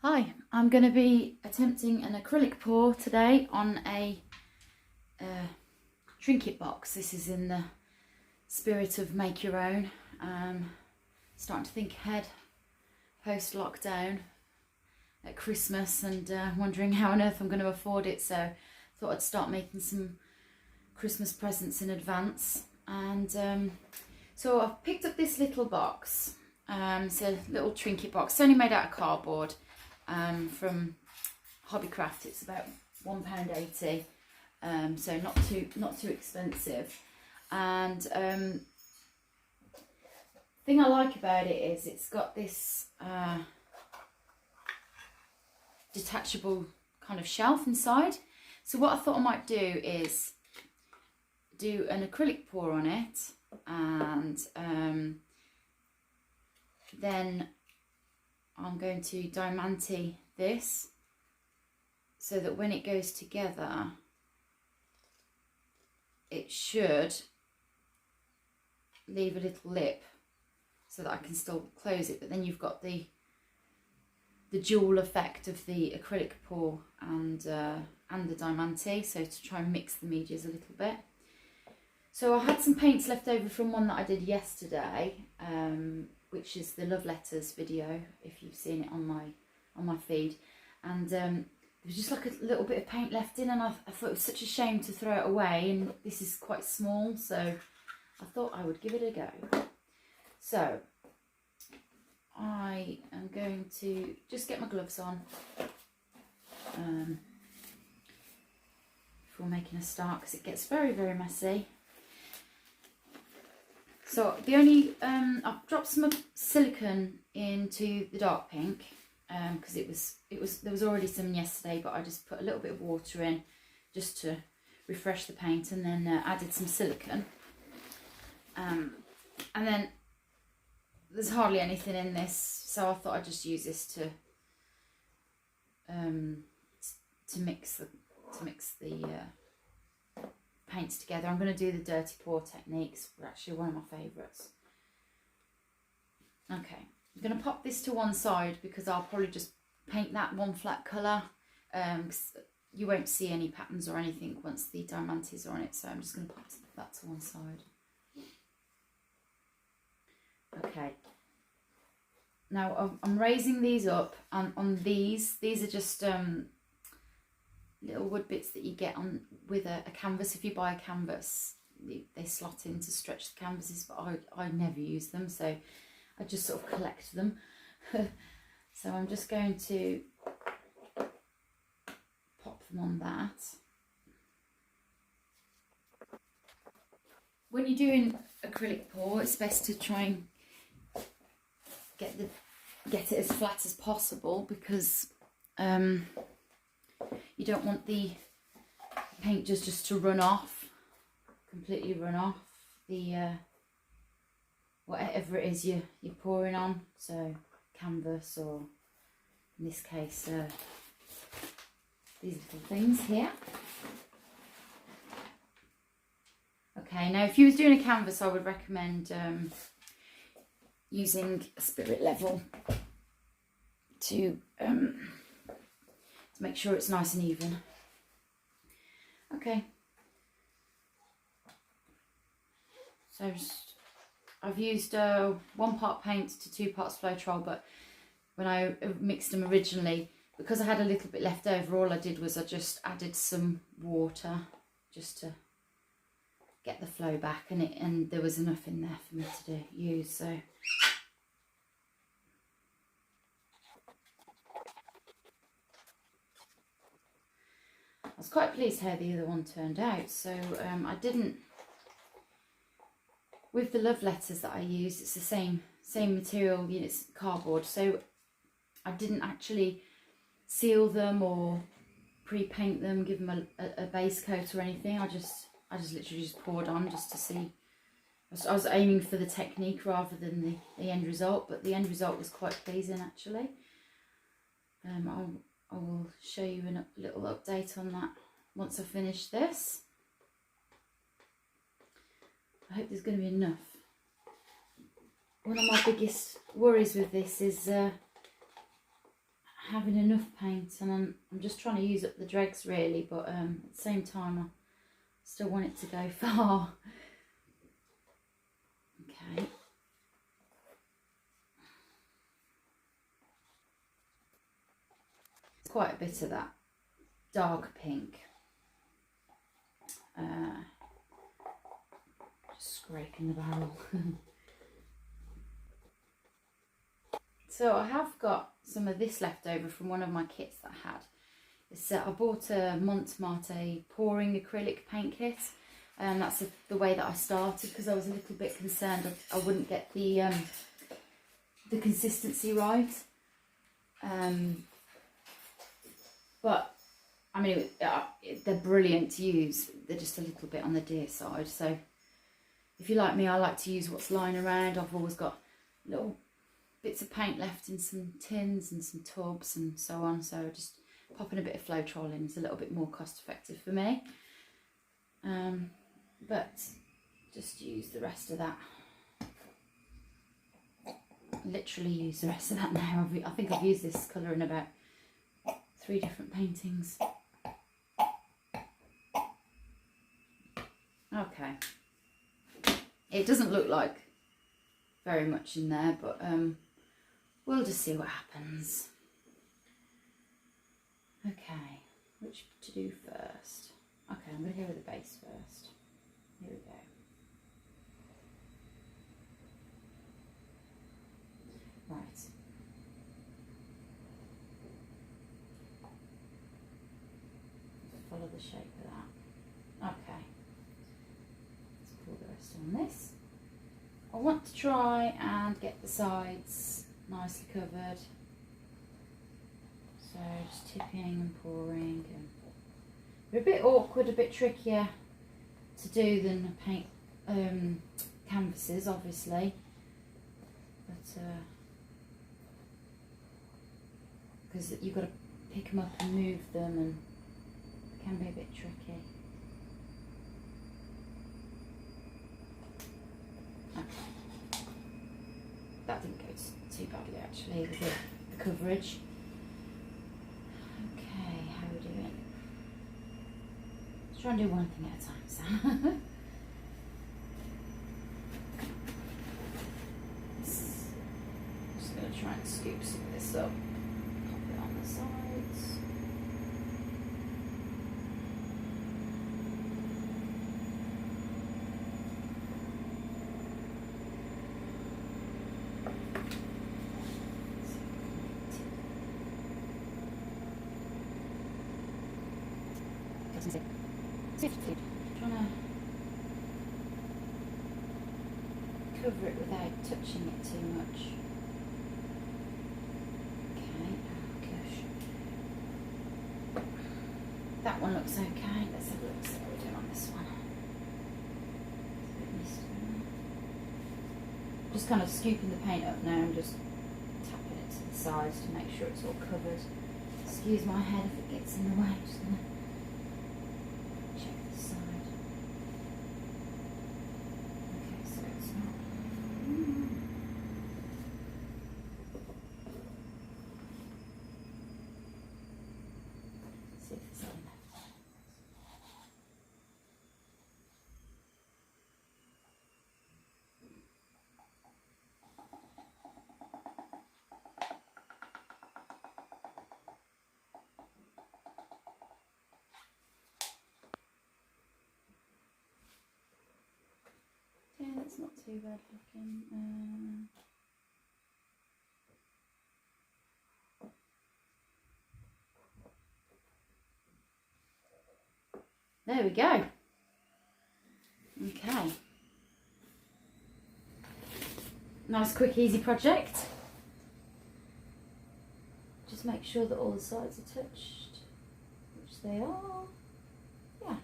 Hi, I'm going to be attempting an acrylic pour today on a Trinket box. This is in the spirit of make your own. Starting to think ahead post lockdown at Christmas and wondering how on earth I'm going to afford it, so I thought I'd start making some Christmas presents in advance. And so I've picked up this little box. It's a little Trinket box. It's only made out of cardboard. From Hobbycraft. It's about £1.80, so not too expensive. And thing I like about it is it's got this detachable kind of shelf inside. So what I thought I might do is do an acrylic pour on it, and then I'm going to diamante this so that when it goes together it should leave a little lip so that I can still close it, but then you've got the dual effect of the acrylic pour and the diamante, so to try and mix the medias a little bit. So I had some paints left over from one that I did yesterday, which is the love letters video, if you've seen it on my feed, and there was just like a little bit of paint left in, and I thought it was such a shame to throw it away, and this is quite small, so I thought I would give it a go. So I am going to just get my gloves on before making a start, because it gets very So messy. So the only I've dropped some silicone into the dark pink because there was already some yesterday, but I just put a little bit of water in just to refresh the paint, and then added some silicone. And then there's hardly anything in this, so I thought I'd just use this to mix the paints together. I'm going to do the dirty pour techniques, which are actually one of my favourites. Okay, I'm going to pop this to one side because I'll probably just paint that one flat colour, because you won't see any patterns or anything once the diamantes are on it, so I'm just going to pop that to one side. Okay, now I'm raising these up, and on these are just little wood bits that you get on with a canvas. If you buy a canvas, they slot in to stretch the canvases, but I never use them, so I just sort of collect them. So I'm just going to pop them on that. When you're doing acrylic pour, it's best to try and get it as flat as possible, because you don't want the paint just to run off, completely run off the whatever it is you're pouring on, so canvas, or in this case these little things here. Okay, now if you was doing a canvas, I would recommend using a spirit level to make sure it's nice and even. Okay, so I've used 1 part paint to 2 parts Floetrol, but when I mixed them originally, because I had a little bit left over, all I did was I just added some water just to get the flow back, and there was enough in there for me to use. So I was quite pleased how the other one turned out. So I didn't, with the love letters that I used, it's the same material, you know, it's cardboard, so I didn't actually seal them or pre-paint them, give them a base coat or anything. I just literally just poured on just to see. I was aiming for the technique rather than the end result, but the end result was quite pleasing actually. I will show you a little update on that once I finish this. I hope there's going to be enough. One of my biggest worries with this is having enough paint, and I'm just trying to use up the dregs really, but at the same time I still want it to go far. Okay. It's quite a bit of that dark pink. Just scraping the barrel. So I have got some of this left over from one of my kits that I had. It's, I bought a Montmartre pouring acrylic paint kit. That's the way that I started, because I was a little bit concerned I wouldn't get the consistency right. But I mean, they're brilliant to use. They're just a little bit on the dear side. So if you like me, I like to use what's lying around. I've always got little bits of paint left in some tins and some tubs and so on. So just popping a bit of Floetrol in is a little bit more cost effective for me. But just use the rest of that. Literally use the rest of that now. I think I've used this colour in about 3 different paintings. Okay. It doesn't look like very much in there, but we'll just see what happens. Okay, which to do first? Okay, I'm going to go with the base first. Here we go. Right. Follow the shape of that. Okay. Let's pour the rest on this. I want to try and get the sides nicely covered. So just tipping and pouring. And they're a bit awkward, a bit trickier to do than paint canvases, obviously. But because you've got to pick them up and move them, and it can be a bit tricky. Okay. That didn't go too badly actually with the coverage. Okay, how are we doing? Let's try and do one thing at a time, Sam. I'm just going to try and scoop some of this up. Pop it on the sides. Trying to cover it without touching it too much. Okay, oh gosh. That one looks okay. Let's have a look, see what we're doing on this one. It's a bit misty. Just kind of scooping the paint up now and just tapping it to the sides to make sure it's all covered. Excuse my head if it gets in the way. Just gonna check the side. Okay, so it's not. See if there's any left. Yeah, that's not too bad looking. There we go. Okay. Nice, quick, easy project. Just make sure that all the sides are touched, which they are. Yeah,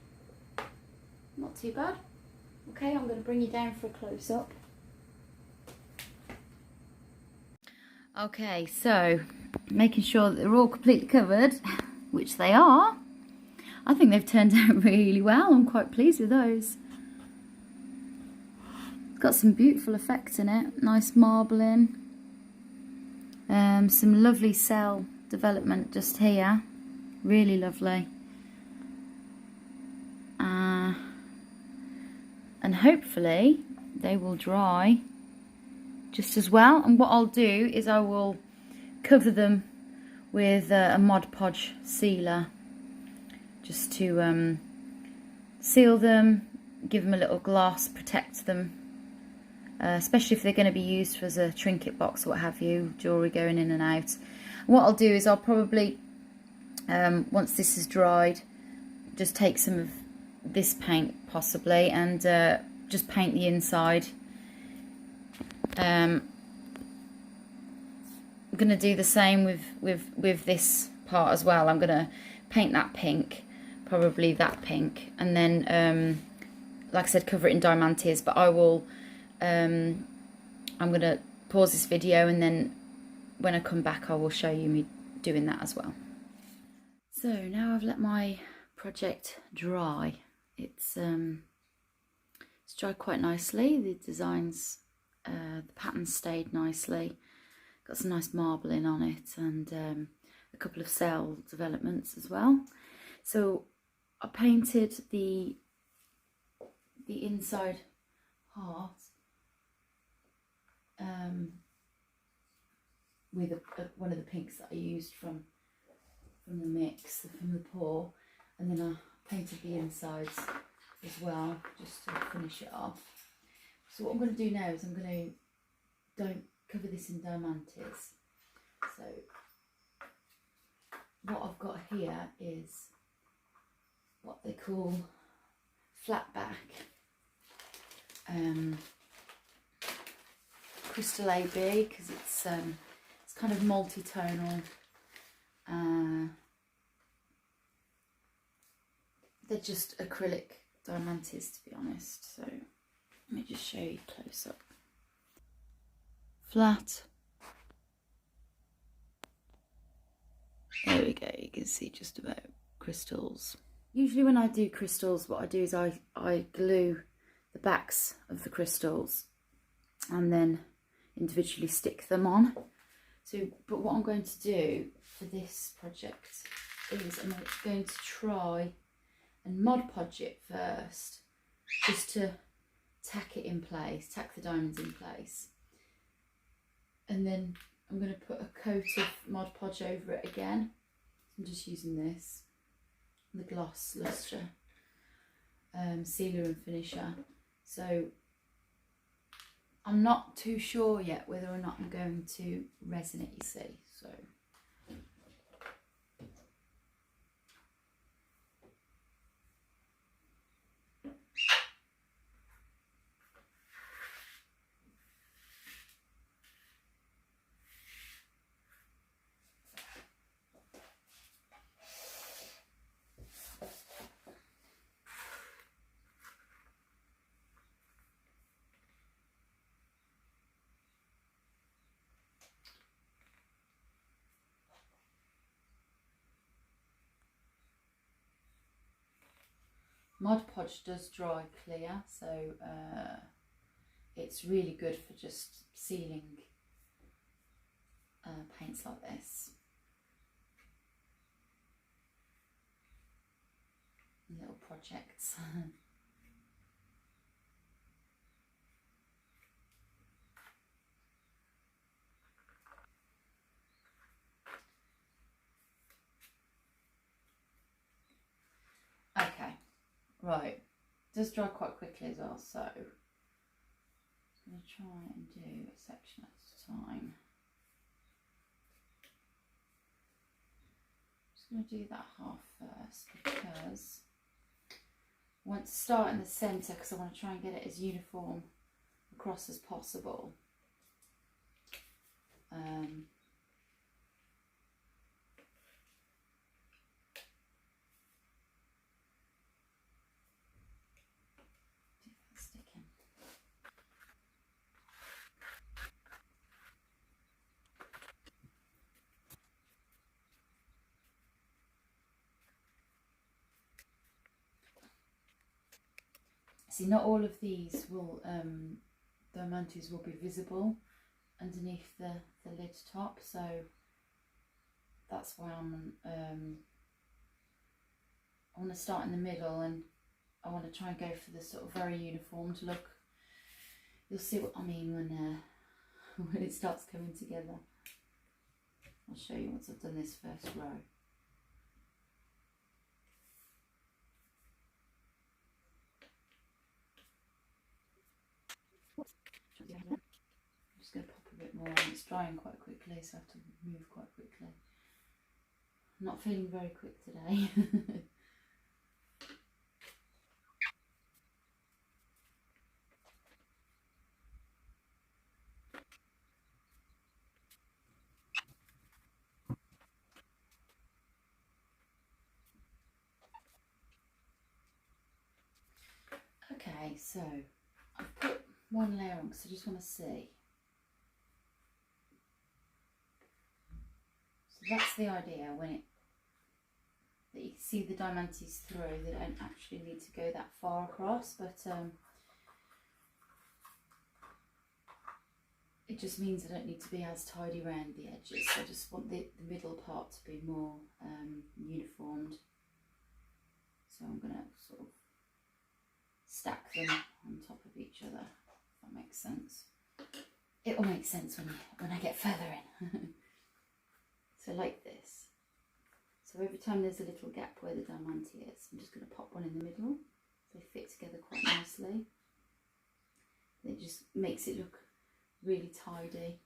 not too bad. Okay, I'm going to bring you down for a close-up. Okay, so making sure that they're all completely covered, which they are. I think they've turned out really well. I'm quite pleased with those. It's got some beautiful effects in it. Nice marbling. Some lovely cell development just here. Really lovely. And hopefully they will dry just as well. And what I'll do is I will cover them with a Mod Podge sealer just to seal them, give them a little gloss, protect them, especially if they're going to be used as a trinket box or what have you, jewellery going in and out. And what I'll do is I'll probably, once this is dried, just take some of this paint possibly and just paint the inside. I'm going to do the same with this part as well. I'm going to paint that pink, probably that pink, and then like I said, cover it in diamantes. But I will I'm going to pause this video, and then when I come back I will show you me doing that as well. So now I've let my project dry. It's dried quite nicely. The designs, the pattern stayed nicely. Got some nice marbling on it, and a couple of cell developments as well. So I painted the inside heart with one of the pinks that I used from the mix, from the pour, and then I painted the insides as well, just to finish it off. So what I'm going to do now is I'm going to cover this in diamantes. So what I've got here is what they call flat back crystal AB, because it's kind of multi-tonal. They're just acrylic diamantes, to be honest. So let me just show you close up. Flat. There we go, you can see just about crystals. Usually when I do crystals, what I do is I glue the backs of the crystals and then individually stick them on. So, but what I'm going to do for this project is I'm going to try and Mod Podge it first, just to tack it in place, tack the diamonds in place. And then I'm going to put a coat of Mod Podge over it again. I'm just using this, the Gloss Lustre sealer and finisher. So I'm not too sure yet whether or not I'm going to resin it, you see. So Mod Podge does dry clear, so it's really good for just sealing paints like this. Little projects. Okay. Right, it does dry quite quickly as well, so I'm going to try and do a section at a time. I'm just going to do that half first because I want to start in the centre, because I want to try and get it as uniform across as possible. See, not all of these will, diamantes will be visible underneath the lid top, so that's why I want to start in the middle, and I want to try and go for the sort of very uniformed look. You'll see what I mean when when it starts coming together. I'll show you once I've done this first row. I'm just going to pop a bit more on. It's drying quite quickly, so I have to move quite quickly. I'm not feeling very quick today. Okay, so I've put one layer on because I just want to see. So that's the idea, that you can see the diamantes through. They don't actually need to go that far across, but it just means I don't need to be as tidy around the edges. I just want the middle part to be more uniformed. So I'm going to sort of stack them on top of each other, if that makes sense. It will make sense when I get further in. So like this. So every time there's a little gap where the diamante is, I'm just going to pop one in the middle. They fit together quite nicely. It just makes it look really tidy.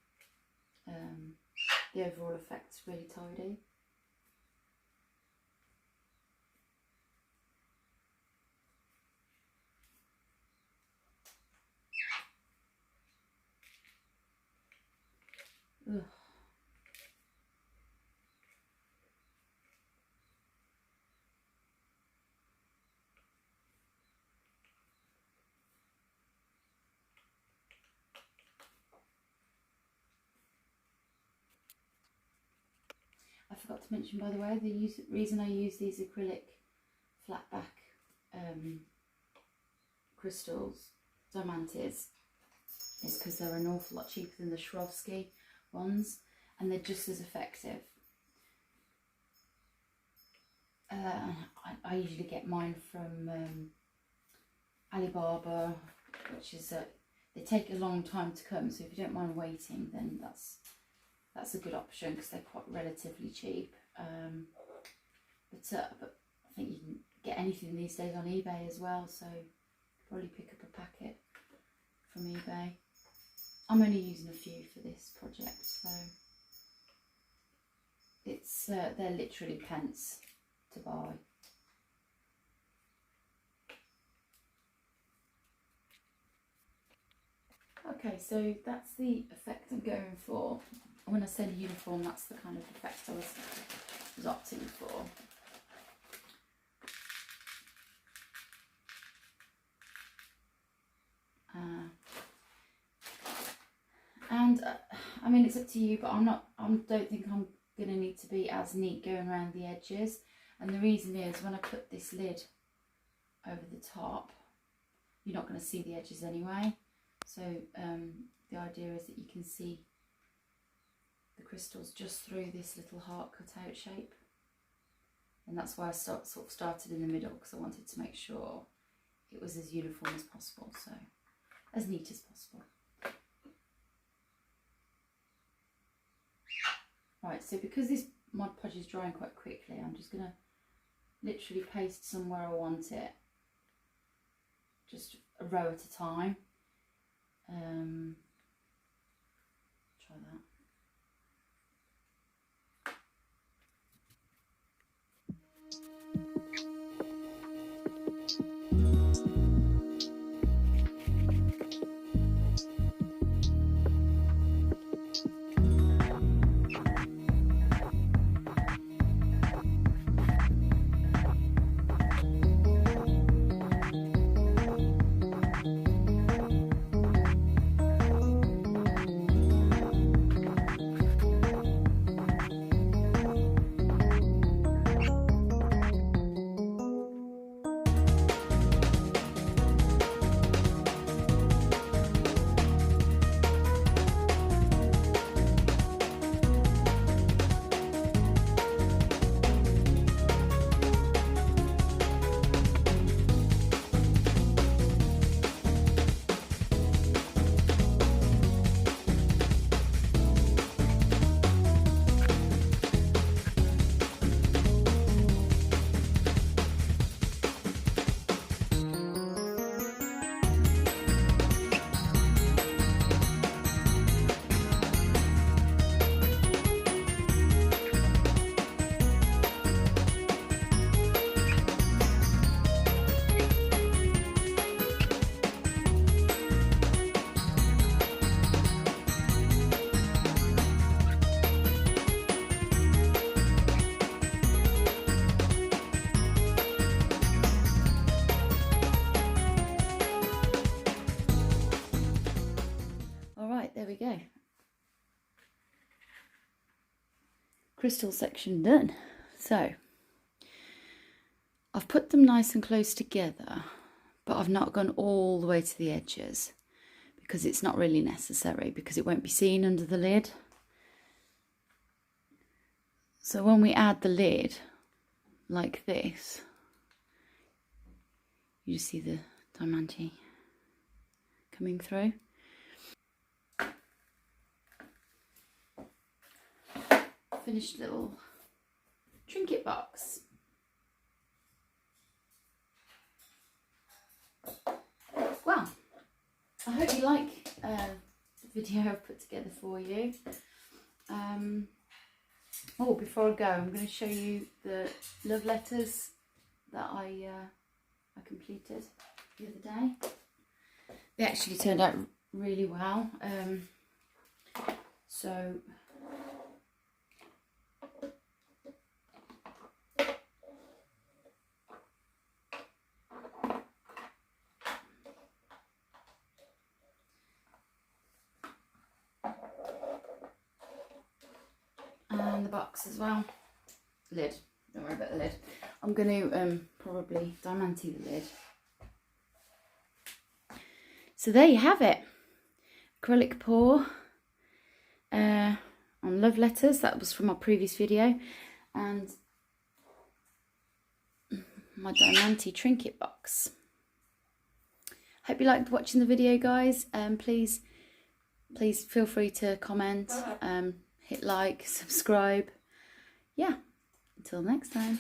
The overall effect's really tidy. Ugh. I forgot to mention, by the way, the reason I use these acrylic flat back crystals, diamantes, is because they're an awful lot cheaper than the Swarovski ones, and they're just as effective. I usually get mine from Alibaba, which is they take a long time to come, so if you don't mind waiting, then that's a good option because they're quite relatively cheap. But I think you can get anything these days on eBay as well, so probably pick up a packet from eBay. I'm only using a few for this project, so it's they're literally pence to buy. Okay, so that's the effect I'm going for. When I said uniform, that's the kind of effect I was opting for. I mean, it's up to you, but I don't think I'm going to need to be as neat going around the edges. And the reason is, when I put this lid over the top, you're not going to see the edges anyway. So the idea is that you can see the crystals just through this little heart cutout shape. And that's why I sort of started in the middle, because I wanted to make sure it was as uniform as possible, so as neat as possible. Right, so because this Mod Podge is drying quite quickly, I'm just going to literally paste somewhere I want it, just a row at a time. Try that. crystal section done. So I've put them nice and close together, but I've not gone all the way to the edges because it's not really necessary, because it won't be seen under the lid. So when we add the lid like this, you see the diamante coming through. Finished little trinket box. Well, I hope you like the video I've put together for you. Oh, before I go, I'm going to show you the love letters that I completed the other day. They actually turned out really well. So and the box as well. Lid. Don't worry about the lid. I'm going to probably diamante the lid. So there you have it. Acrylic pour on love letters. That was from my previous video. And my diamante trinket box. Hope you liked watching the video, guys. Please feel free to comment, hit like, subscribe. Yeah, until next time.